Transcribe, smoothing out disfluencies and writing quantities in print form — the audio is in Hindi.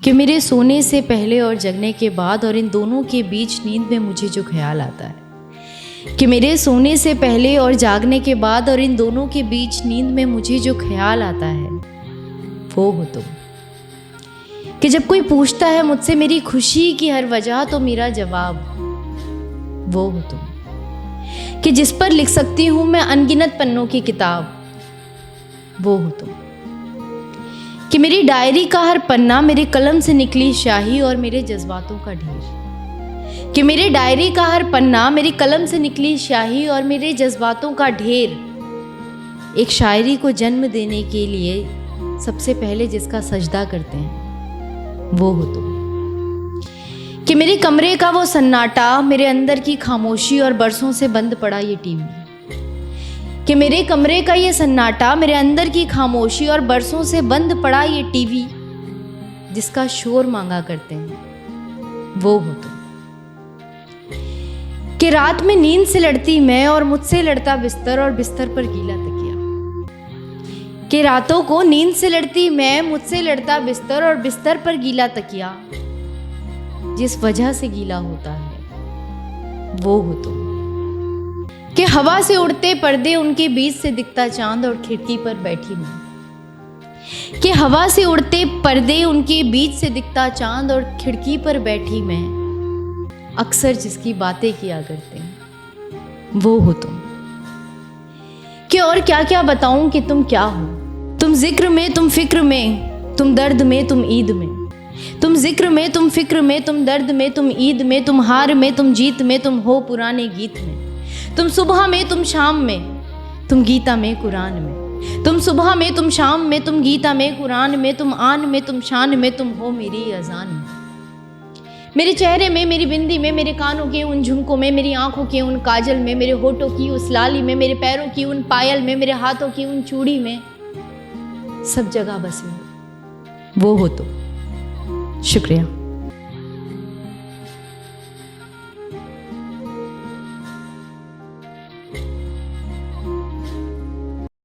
कि मेरे सोने से पहले और जगने के बाद और इन दोनों के बीच नींद में मुझे जो ख्याल आता है, कि मेरे सोने से पहले और जागने के बाद और इन दोनों के बीच नींद में मुझे जो ख्याल आता है वो हो तुम। कि जब कोई पूछता है मुझसे मेरी खुशी की हर वजह तो मेरा जवाब वो हो तुम। कि जिस पर लिख सकती हूँ मैं अनगिनत पन्नों की किताब वो हो तुम। कि मेरी डायरी का हर पन्ना मेरे कलम से निकली स्याही और मेरे जज्बातों का ढेर। कि मेरे डायरी का हर पन्ना मेरी कलम से निकली स्याही और मेरे जज्बातों का ढेर। एक शायरी को जन्म देने के लिए सबसे पहले जिसका सजदा करते हैं वो हो तुम। कि मेरे कमरे का वो सन्नाटा, मेरे अंदर की खामोशी और बरसों से बंद पड़ा ये टीवी। कि मेरे कमरे का ये सन्नाटा, मेरे अंदर की खामोशी और बरसों से बंद पड़ा ये टीवी, जिसका शोर मांगा करते हैं वो हो तुम। कि रात में नींद से लड़ती मैं और मुझसे लड़ता बिस्तर और बिस्तर पर गीला तकिया। कि रातों को नींद से लड़ती मैं, मुझसे लड़ता बिस्तर और बिस्तर पर गीला तकिया, जिस वजह से गीला होता है वो हो तुम। कि हवा से उड़ते पर्दे, उनके बीच से दिखता चांद और खिड़की पर बैठी मैं। कि हवा से उड़ते पर्दे, उनके बीच से दिखता चांद और खिड़की पर बैठी मैं, अक्सर जिसकी बातें किया करते हैं वो हो तुम। कि और क्या क्या बताऊं कि तुम क्या हो। तुम जिक्र में, तुम फिक्र में, तुम दर्द में, तुम ईद में। तुम जिक्र में, तुम फिक्र में, तुम दर्द में, तुम ईद में, तुम हार में, तुम जीत में, तुम हो पुराने गीत में। तुम सुबह में, तुम शाम में, तुम गीता में, कुरान में। तुम सुबह में, तुम शाम में, तुम गीता में, कुरान में, तुम आन में, तुम शान में, तुम हो मेरी अजान में। मेरे चेहरे में, मेरी बिंदी में, मेरे कानों के उन झुमकों में, मेरी आंखों के उन काजल में, मेरे होठों की उस लाली में, मेरे पैरों की उन पायल में, मेरे हाथों की उन चूड़ी में, सब जगह बसे हो वो हो तुम। शुक्रिया।